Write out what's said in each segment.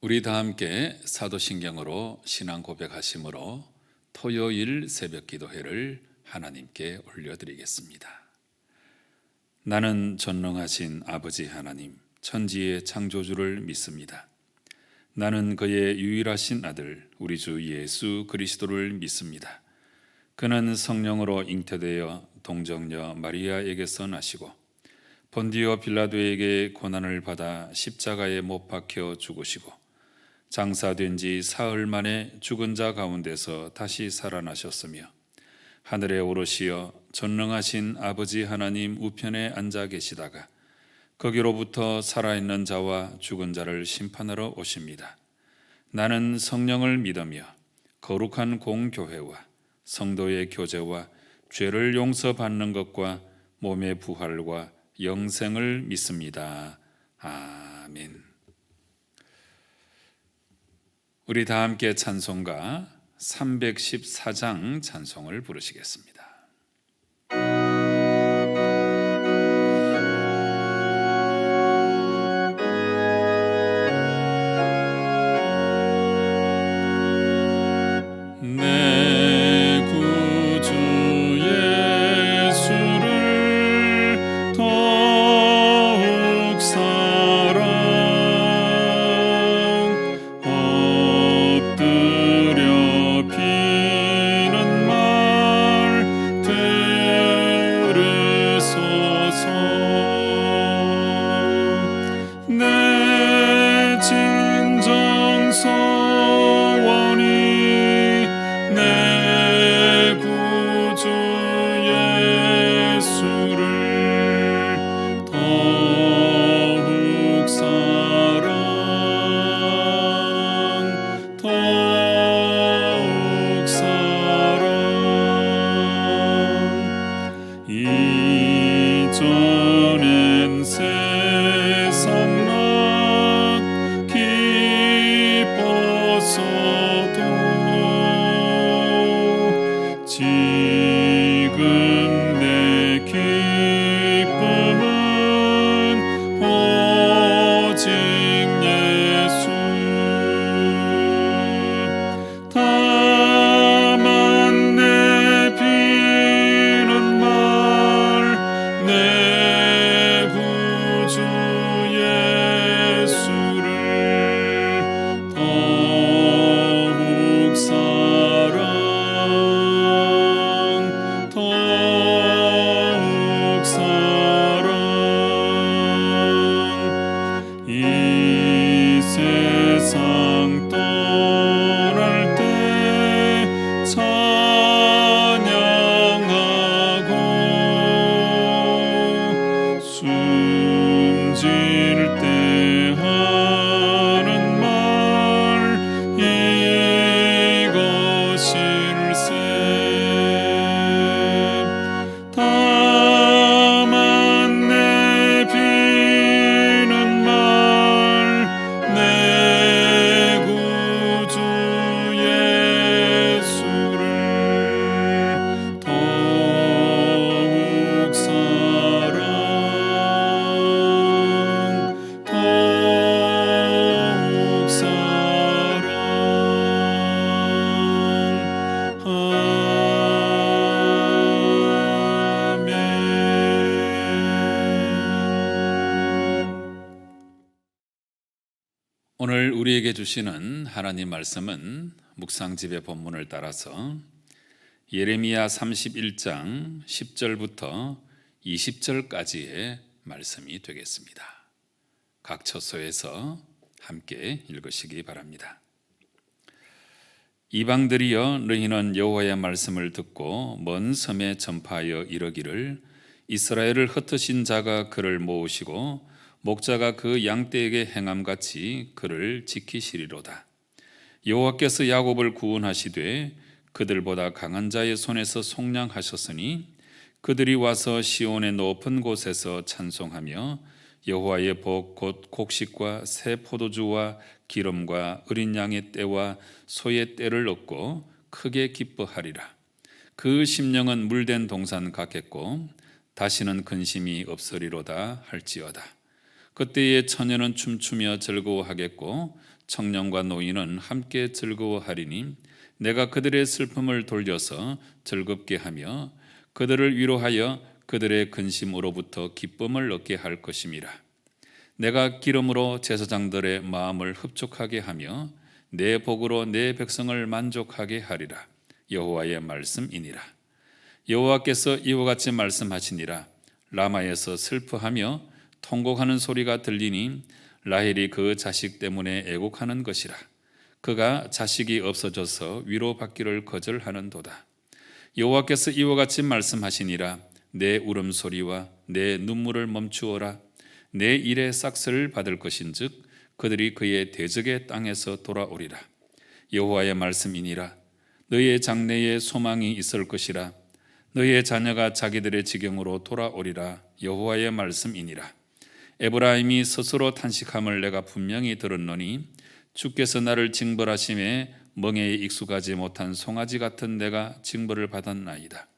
우리 다 함께 사도신경으로 신앙 고백하심으로 토요일 새벽 기도회를 하나님께 올려드리겠습니다. 나는 전능하신 아버지 하나님, 천지의 창조주를 믿습니다. 나는 그의 유일하신 아들, 우리 주 예수 그리스도를 믿습니다. 그는 성령으로 잉태되어 동정녀 마리아에게서 나시고 본디오 빌라도에게 고난을 받아 십자가에 못 박혀 죽으시고 장사된 지 사흘 만에 죽은 자 가운데서 다시 살아나셨으며 하늘에 오르시어 전능하신 아버지 하나님 우편에 앉아 계시다가 거기로부터 살아있는 자와 죽은 자를 심판하러 오십니다. 나는 성령을 믿으며 거룩한 공교회와 성도의 교제와 죄를 용서받는 것과 몸의 부활과 영생을 믿습니다. 아멘. 우리 다 함께 찬송가 314장 찬송을 부르시겠습니다. 내 구주 예수를 더욱 사랑 엎드려 비는 말 들으소서. 내 진정 소원이 내 구주 예수를 더욱 사랑 더욱 사랑. 이전엔 세상 나 기뻤어도 지금 내 기쁨은 오직 예수. 다만 내 비는 말 내 구주 예수를 더욱 사랑 더욱 사랑. 이 세상 떠날 때 찬양하고 숨질 때 하는 말 이것일세. 다만 내 비는 말 내 구주 예수를 더욱 사랑 더욱 사랑. 오늘 우리에게 주시는 하나님 말씀은 묵상집의 본문을 따라서 예레미야 31장 10절부터 20절까지의 말씀이 되겠습니다. 각 처소에서 함께 읽으시기 바랍니다. 이방들이여, 너희는 여호와의 말씀을 듣고 먼 섬에 전파하여 이르기를 이스라엘을 흩으신 자가 그를 모으시고 목자가 그 양떼에게 행함같이 그를 지키시리로다. 여호와께서 야곱을 구원하시되 그들보다 강한 자의 손에서 속량하셨으니 그들이 와서 시온의 높은 곳에서 찬송하며 여호와의 복 곧 곡식과 새 포도주와 기름과 어린 양의 떼와 소의 떼를 얻고 크게 기뻐하리라. 그 심령은 물된 동산 같겠고 다시는 근심이 없으리로다 할지어다. 그때의 처녀는 춤추며 즐거워하겠고 청년과 노인은 함께 즐거워하리니 내가 그들의 슬픔을 돌려서 즐겁게 하며 그들을 위로하여 그들의 근심으로부터 기쁨을 얻게 할 것임이라. 내가 기름으로 제사장들의 마음을 흡족하게 하며 내 복으로 내 백성을 만족하게 하리라. 여호와의 말씀이니라. 여호와께서 이와 같이 말씀하시니라. 라마에서 슬퍼하며 통곡하는 소리가 들리니 라헬이 그 자식 때문에 애곡하는 것이라. 그가 자식이 없어져서 위로받기를 거절하는도다. 여호와께서 이와 같이 말씀하시니라. 내 울음소리와 내 눈물을 멈추어라. 내 일의 싹스를 받을 것인즉 그들이 그의 대적의 땅에서 돌아오리라. 여호와의 말씀이니라. 너희의 장래에 소망이 있을 것이라. 너희의 자녀가 자기들의 지경으로 돌아오리라. 여호와의 말씀이니라. 에브라임이 스스로 탄식함을 내가 분명히 들었노니 주께서 나를 징벌하심에 멍에에 익숙하지 못한 송아지 같은 내가 징벌을 받았나이다.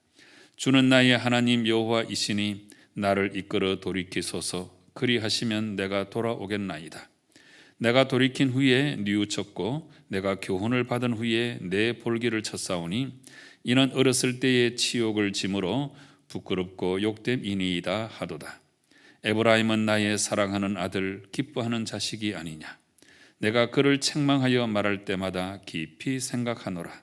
주는 나의 하나님 여호와이시니 나를 이끌어 돌이키소서. 그리하시면 내가 돌아오겠나이다. 내가 돌이킨 후에 뉘우쳤고 내가 교훈을 받은 후에 내 볼기를 쳤사오니 이는 어렸을 때의 치욕을 짐으로 부끄럽고 욕됨이니이다 하도다. 에브라임은 나의 사랑하는 아들 기뻐하는 자식이 아니냐. 내가 그를 책망하여 말할 때마다 깊이 생각하노라.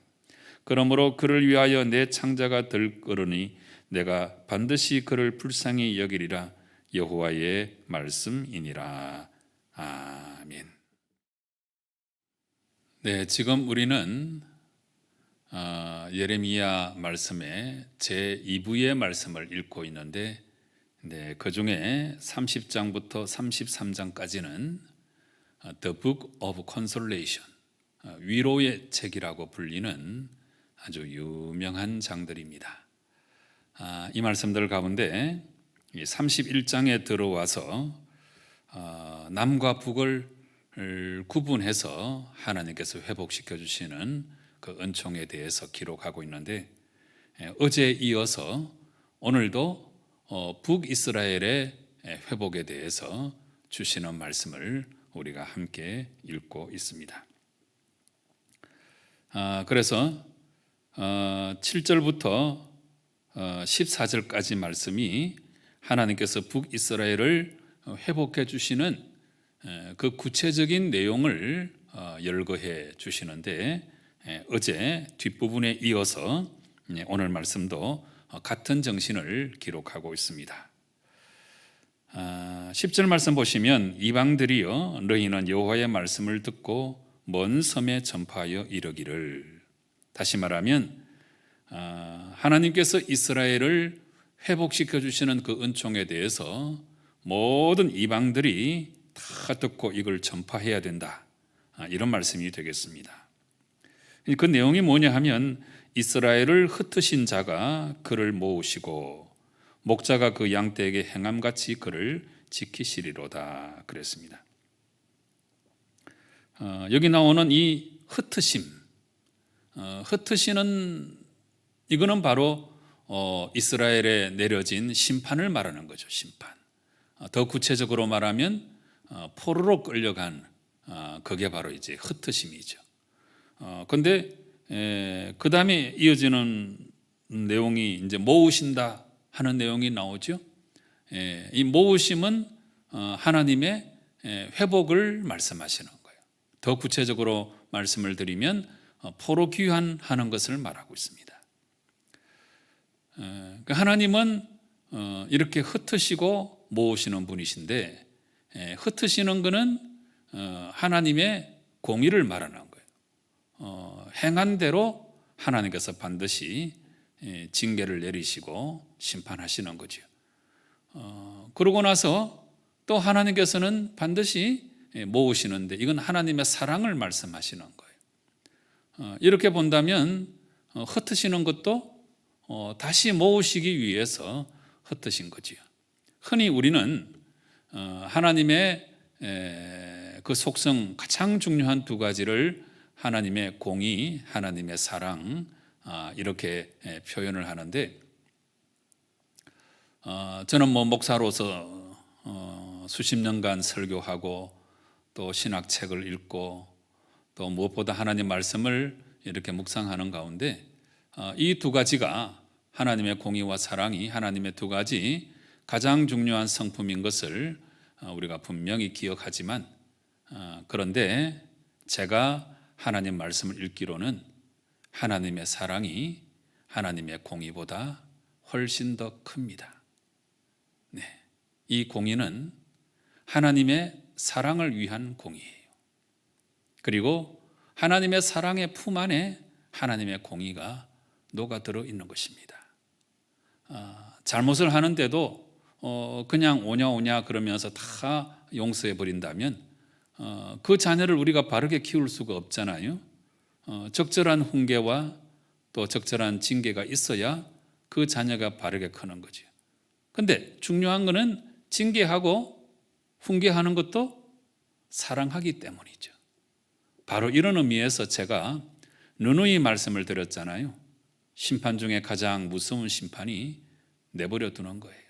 그러므로 그를 위하여 내 창자가 들끓으니 내가 반드시 그를 불쌍히 여기리라. 여호와의 말씀이니라. 아멘. 네, 지금 우리는 예레미야 말씀의 제2부의 말씀을 읽고 있는데 그 중에 30장부터 33장까지는 The Book of Consolation, 위로의 책이라고 불리는 아주 유명한 장들입니다. 이 말씀들 가운데 31장에 들어와서 남과 북을 구분해서 하나님께서 회복시켜 주시는 그 은총에 대해서 기록하고 있는데 어제에 이어서 오늘도 북이스라엘의 회복에 대해서 주시는 말씀을 우리가 함께 읽고 있습니다. 그래서 7절부터 14절까지 말씀이 하나님께서 북이스라엘을 회복해 주시는 그 구체적인 내용을 열거해 주시는데 어제 뒷부분에 이어서 오늘 말씀도 같은 정신을 기록하고 있습니다. 10절 말씀 보시면 이방들이여 너희는 여호와의 말씀을 듣고 먼 섬에 전파하여 이르기를. 다시 말하면 하나님께서 이스라엘을 회복시켜 주시는 그 은총에 대해서 모든 이방들이 다 듣고 이걸 전파해야 된다. 이런 말씀이 되겠습니다. 그 내용이 뭐냐 하면 이스라엘을 흩으신 자가 그를 모으시고 목자가 그 양떼에게 행함같이 그를 지키시리로다 그랬습니다. 여기 나오는 이 흩으심, 흩으시는 이거는 바로 이스라엘에 내려진 심판을 말하는 거죠. 심판. 더 구체적으로 말하면 포로로 끌려간 그게 바로 이제 흩으심이죠. 그런데 그 다음에 이어지는 내용이 이제 모으신다 하는 내용이 나오죠. 이 모으심은 하나님의 회복을 말씀하시는 거예요. 더 구체적으로 말씀을 드리면 포로 귀환하는 것을 말하고 있습니다. 하나님은 이렇게 흩으시고 모으시는 분이신데 흩으시는 것은 하나님의 공의를 말하는 거예요. 행한 대로 하나님께서 반드시 징계를 내리시고 심판하시는 거죠. 그러고 나서 또 하나님께서는 반드시 모으시는데 이건 하나님의 사랑을 말씀하시는 거예요. 이렇게 본다면 흩으시는 것도 다시 모으시기 위해서 흩으신 거지요. 흔히 우리는 하나님의 그 속성 가장 중요한 두 가지를 하나님의 공의, 하나님의 사랑 이렇게 표현을 하는데 저는 목사로서 수십 년간 설교하고 또 신학책을 읽고 또 무엇보다 하나님 말씀을 이렇게 묵상하는 가운데 이 두 가지가 하나님의 공의와 사랑이 하나님의 두 가지 가장 중요한 성품인 것을 우리가 분명히 기억하지만 그런데 제가 하나님 말씀을 읽기로는 하나님의 사랑이 하나님의 공의보다 훨씬 더 큽니다. 네, 이 공의는 하나님의 사랑을 위한 공의예요. 그리고 하나님의 사랑의 품 안에 하나님의 공의가 녹아들어 있는 것입니다. 잘못을 하는데도 그냥 오냐 그러면서 다 용서해 버린다면 그 자녀를 우리가 바르게 키울 수가 없잖아요. 적절한 훈계와 또 적절한 징계가 있어야 그 자녀가 바르게 크는 거죠. 근데 중요한 거는 징계하고 훈계하는 것도 사랑하기 때문이죠. 바로 이런 의미에서 제가 누누이 말씀을 드렸잖아요. 심판 중에 가장 무서운 심판이 내버려 두는 거예요.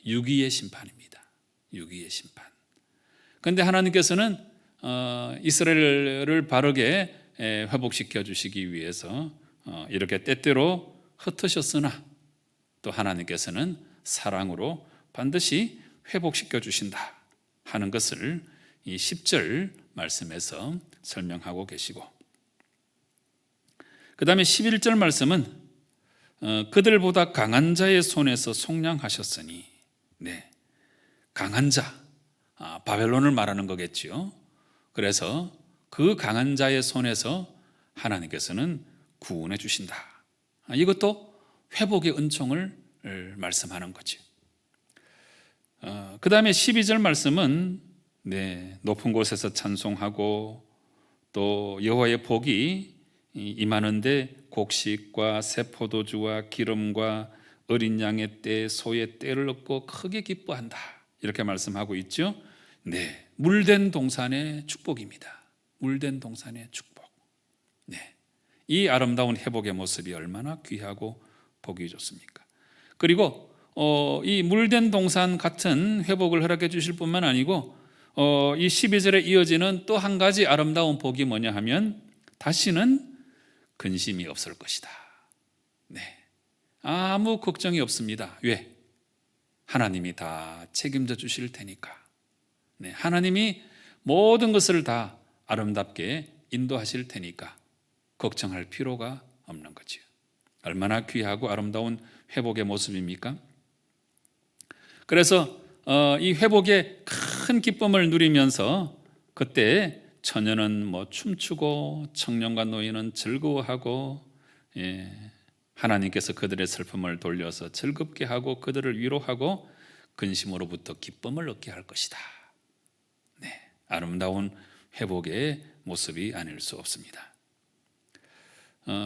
유기의 심판입니다. 유기의 심판. 그런데 하나님께서는 이스라엘을 바르게 회복시켜 주시기 위해서 이렇게 때때로 흩으셨으나 또 하나님께서는 사랑으로 반드시 회복시켜 주신다 하는 것을 이 10절 말씀에서 설명하고 계시고, 그 다음에 11절 말씀은 그들보다 강한 자의 손에서 속량하셨으니, 네, 강한 자, 바벨론을 말하는 거겠죠. 그래서 그 강한 자의 손에서 하나님께서는 구원해 주신다. 이것도 회복의 은총을 말씀하는 거죠. 그 다음에 12절 말씀은 높은 곳에서 찬송하고 또 여호와의 복이 임하는데 곡식과 새 포도주와 기름과 어린 양의 때 소의 때를 얻고 크게 기뻐한다, 이렇게 말씀하고 있죠. 네, 물된 동산의 축복입니다. 물된 동산의 축복. 네, 이 아름다운 회복의 모습이 얼마나 귀하고 보기 좋습니까? 그리고 이 물된 동산 같은 회복을 허락해 주실 뿐만 아니고 이 12절에 이어지는 또 한 가지 아름다운 복이 뭐냐 하면 다시는 근심이 없을 것이다. 네, 아무 걱정이 없습니다. 왜? 하나님이 다 책임져 주실 테니까. 네, 하나님이 모든 것을 다 아름답게 인도하실 테니까 걱정할 필요가 없는 거죠. 얼마나 귀하고 아름다운 회복의 모습입니까? 그래서 이 회복의 큰 기쁨을 누리면서 그때 처녀는 춤추고 청년과 노인은 즐거워하고, 하나님께서 그들의 슬픔을 돌려서 즐겁게 하고 그들을 위로하고 근심으로부터 기쁨을 얻게 할 것이다. 네, 아름다운 회복의 모습이 아닐 수 없습니다.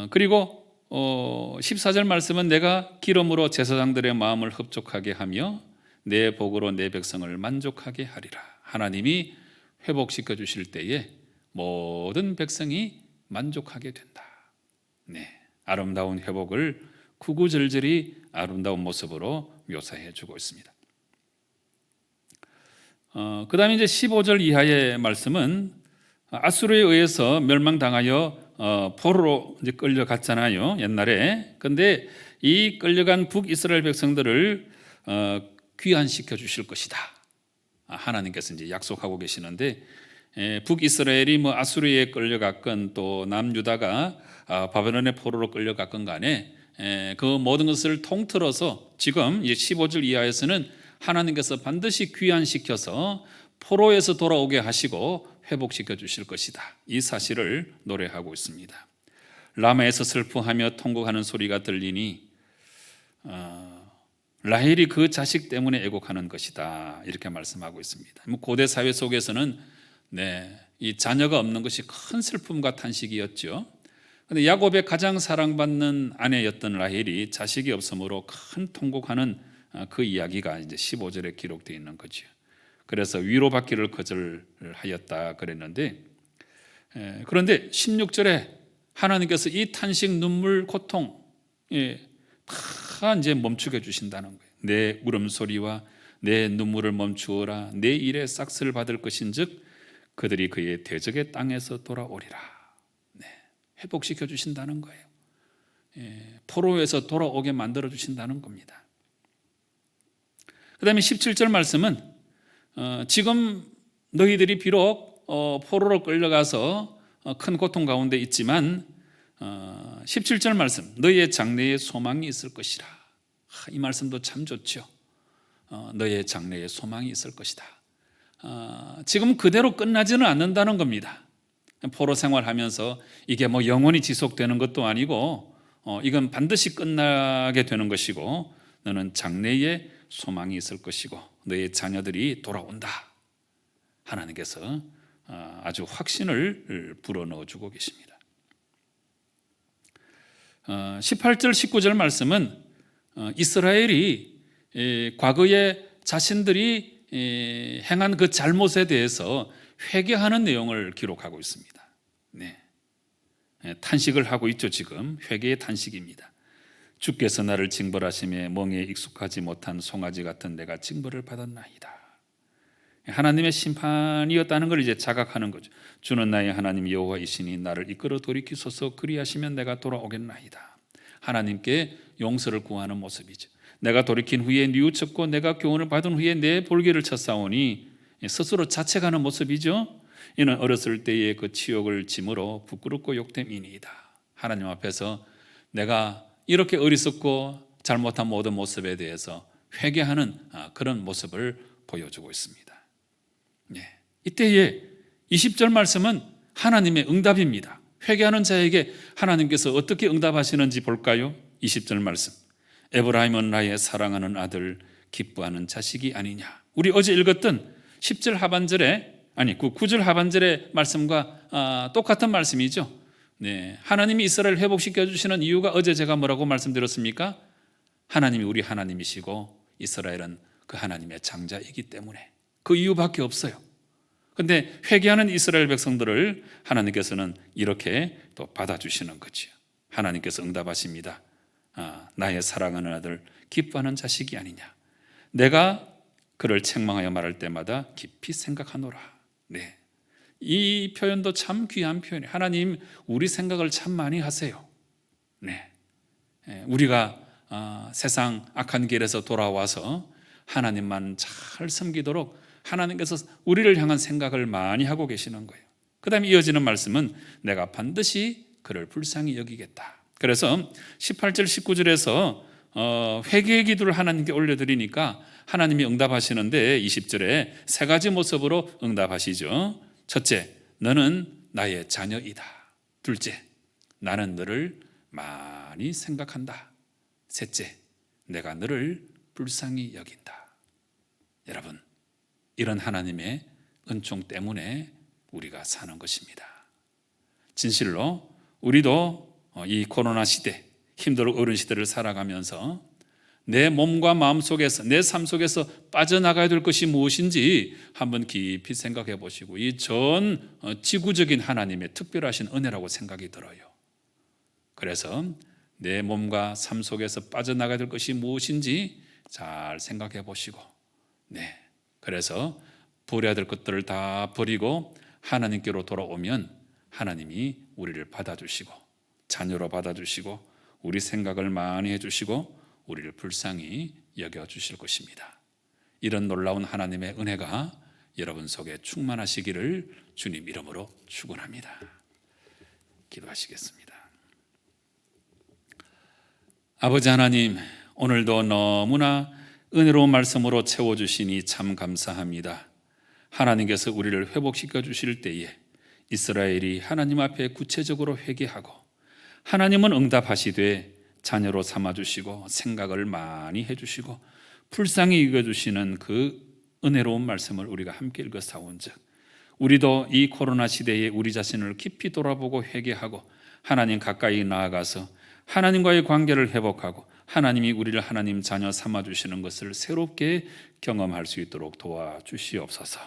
그리고 14절 말씀은 내가 기름으로 제사장들의 마음을 흡족하게 하며 내 복으로 내 백성을 만족하게 하리라. 하나님이 회복시켜 주실 때에 모든 백성이 만족하게 된다. 네, 아름다운 회복을 구구절절히 아름다운 모습으로 묘사해 주고 있습니다. 그 다음에 이제 15절 이하의 말씀은 아수르에 의해서 멸망당하여 포로로 이제 끌려갔잖아요, 옛날에. 근데 이 끌려간 북이스라엘 백성들을 귀환시켜 주실 것이다. 하나님께서 이제 약속하고 계시는데, 북이스라엘이 아수르에 끌려갔건 또 남유다가 바벨론의 포로로 끌려갔건 간에 그 모든 것을 통틀어서 지금 15절 이하에서는 하나님께서 반드시 귀환시켜서 포로에서 돌아오게 하시고 회복시켜 주실 것이다. 이 사실을 노래하고 있습니다. 라마에서 슬퍼하며 통곡하는 소리가 들리니 라헬이 그 자식 때문에 애곡하는 것이다, 이렇게 말씀하고 있습니다. 고대 사회 속에서는 이 자녀가 없는 것이 큰 슬픔과 탄식이었죠. 그런데 야곱의 가장 사랑받는 아내였던 라헬이 자식이 없으므로 큰 통곡하는 그 이야기가 이제 15절에 기록되어 있는 거죠. 그래서 위로받기를 거절하였다 그랬는데, 그런데 16절에 하나님께서 이 탄식, 눈물, 고통 다 이제 멈추게 주신다는 거예요. 내 울음소리와 내 눈물을 멈추어라. 내 일에 싹스를 받을 것인즉 그들이 그의 대적의 땅에서 돌아오리라. 네, 회복시켜 주신다는 거예요. 포로에서 돌아오게 만들어 주신다는 겁니다. 그 다음에 17절 말씀은 지금 너희들이 비록 포로로 끌려가서 큰 고통 가운데 있지만 17절 말씀, 너희의 장래에 소망이 있을 것이라. 이 말씀도 참 좋죠. 너희의 장래에 소망이 있을 것이다. 지금 그대로 끝나지는 않는다는 겁니다. 포로 생활하면서 이게 뭐 영원히 지속되는 것도 아니고 이건 반드시 끝나게 되는 것이고, 너는 장래에 소망이 있을 것이고 너의 자녀들이 돌아온다. 하나님께서 아주 확신을 불어넣어 주고 계십니다. 18절 19절 말씀은 이스라엘이 과거에 자신들이 행한 그 잘못에 대해서 회개하는 내용을 기록하고 있습니다. 네. 탄식을 하고 있죠. 지금 회개의 탄식입니다. 주께서 나를 징벌하심에 멍에 익숙하지 못한 송아지 같은 내가 징벌을 받았나이다. 하나님의 심판이었다는 걸 이제 자각하는 거죠. 주는 나의 하나님 여호와이시니 나를 이끌어 돌이키소서, 그리하시면 내가 돌아오겠나이다. 하나님께 용서를 구하는 모습이죠. 내가 돌이킨 후에 뉘우쳤고 내가 교훈을 받은 후에 내 볼기를 쳤사오니, 스스로 자책하는 모습이죠. 이는 어렸을 때의 그 치욕을 짐으로 부끄럽고 욕됨이니이다. 하나님 앞에서 내가 이렇게 어리석고 잘못한 모든 모습에 대해서 회개하는 그런 모습을 보여주고 있습니다. 이때의 20절 말씀은 하나님의 응답입니다. 회개하는 자에게 하나님께서 어떻게 응답하시는지 볼까요? 20절 말씀, 에브라임은 나의 사랑하는 아들, 기뻐하는 자식이 아니냐. 우리 어제 읽었던 10절 하반절에, 아니 9절 하반절의 말씀과 똑같은 말씀이죠. 네, 하나님이 이스라엘을 회복시켜 주시는 이유가 어제 제가 뭐라고 말씀드렸습니까? 하나님이 우리 하나님이시고 이스라엘은 그 하나님의 장자이기 때문에, 그 이유밖에 없어요. 그런데 회개하는 이스라엘 백성들을 하나님께서는 이렇게 또 받아주시는 거죠. 하나님께서 응답하십니다. 나의 사랑하는 아들, 기뻐하는 자식이 아니냐. 내가 그를 책망하여 말할 때마다 깊이 생각하노라. 네, 이 표현도 참 귀한 표현이에요. 하나님 우리 생각을 참 많이 하세요. 네, 우리가 세상 악한 길에서 돌아와서 하나님만 잘 섬기도록 하나님께서 우리를 향한 생각을 많이 하고 계시는 거예요. 그 다음에 이어지는 말씀은 내가 반드시 그를 불쌍히 여기겠다. 그래서 18절 19절에서 회개의 기도를 하나님께 올려드리니까 하나님이 응답하시는데 20절에 세 가지 모습으로 응답하시죠. 첫째, 너는 나의 자녀이다. 둘째, 나는 너를 많이 생각한다. 셋째, 내가 너를 불쌍히 여긴다. 여러분, 이런 하나님의 은총 때문에 우리가 사는 것입니다. 진실로 우리도 이 코로나 시대, 힘든 어려운 시대를 살아가면서 내 몸과 마음 속에서, 내 삶 속에서 빠져나가야 될 것이 무엇인지 한번 깊이 생각해 보시고, 이 전 지구적인 하나님의 특별하신 은혜라고 생각이 들어요. 그래서 내 몸과 삶 속에서 빠져나가야 될 것이 무엇인지 잘 생각해 보시고, 네, 그래서 버려야 될 것들을 다 버리고 하나님께로 돌아오면 하나님이 우리를 받아주시고 자녀로 받아주시고 우리 생각을 많이 해주시고 우리를 불쌍히 여겨주실 것입니다. 이런 놀라운 하나님의 은혜가 여러분 속에 충만하시기를 주님 이름으로 축원합니다. 기도하시겠습니다. 아버지 하나님, 오늘도 너무나 은혜로운 말씀으로 채워주시니 참 감사합니다. 하나님께서 우리를 회복시켜 주실 때에 이스라엘이 하나님 앞에 구체적으로 회개하고 하나님은 응답하시되 자녀로 삼아주시고 생각을 많이 해주시고 불쌍히 읽어주시는 그 은혜로운 말씀을 우리가 함께 읽어사온즉 우리도 이 코로나 시대에 우리 자신을 깊이 돌아보고 회개하고 하나님 가까이 나아가서 하나님과의 관계를 회복하고 하나님이 우리를 하나님 자녀 삼아주시는 것을 새롭게 경험할 수 있도록 도와주시옵소서.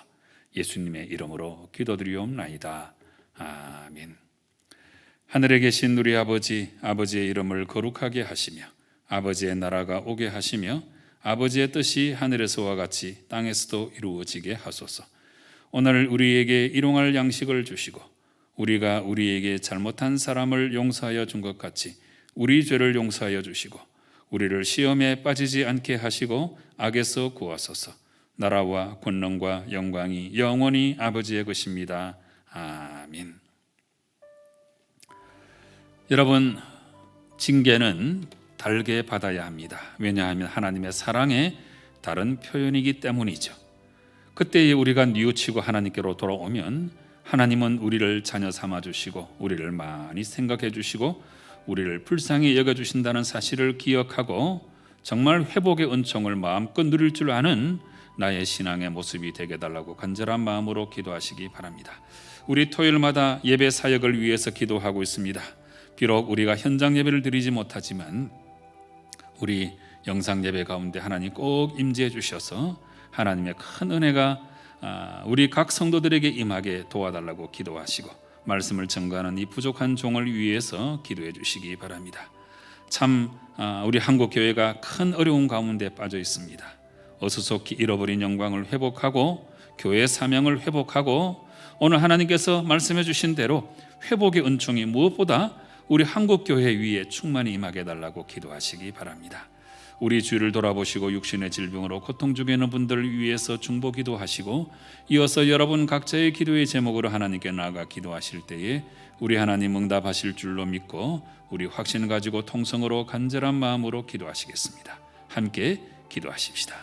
예수님의 이름으로 기도드리옵나이다. 아멘. 하늘에 계신 우리 아버지, 아버지의 이름을 거룩하게 하시며 아버지의 나라가 오게 하시며 아버지의 뜻이 하늘에서와 같이 땅에서도 이루어지게 하소서. 오늘 우리에게 일용할 양식을 주시고 우리가 우리에게 잘못한 사람을 용서하여 준 것 같이 우리 죄를 용서하여 주시고 우리를 시험에 빠지지 않게 하시고 악에서 구하소서. 나라와 권능과 영광이 영원히 아버지의 것입니다. 아멘. 여러분, 징계는 달게 받아야 합니다. 왜냐하면 하나님의 사랑의 다른 표현이기 때문이죠. 그때에 우리가 뉘우치고 하나님께로 돌아오면 하나님은 우리를 자녀 삼아 주시고 우리를 많이 생각해 주시고 우리를 불쌍히 여겨 주신다는 사실을 기억하고 정말 회복의 은총을 마음껏 누릴 줄 아는 나의 신앙의 모습이 되게 해달라고 간절한 마음으로 기도하시기 바랍니다. 우리 토요일마다 예배 사역을 위해서 기도하고 있습니다. 비록 우리가 현장 예배를 드리지 못하지만 우리 영상 예배 가운데 하나님 꼭 임재해 주셔서 하나님의 큰 은혜가 우리 각 성도들에게 임하게 도와달라고 기도하시고 말씀을 전가하는 이 부족한 종을 위해서 기도해 주시기 바랍니다. 참 우리 한국 교회가 큰 어려움 가운데 빠져 있습니다. 어수속히 잃어버린 영광을 회복하고 교회 사명을 회복하고 오늘 하나님께서 말씀해 주신 대로 회복의 은총이 무엇보다 우리 한국 교회 위에 충만히 임하게 해달라고 기도하시기 바랍니다. 우리 주를 돌아보시고 육신의 질병으로 고통 중에 있는 분들을 위해서 중보 기도하시고 이어서 여러분 각자의 기도의 제목으로 하나님께 나아가 기도하실 때에 우리 하나님 응답하실 줄로 믿고 우리 확신 가지고 통성으로 간절한 마음으로 기도하시겠습니다. 함께 기도하십시다.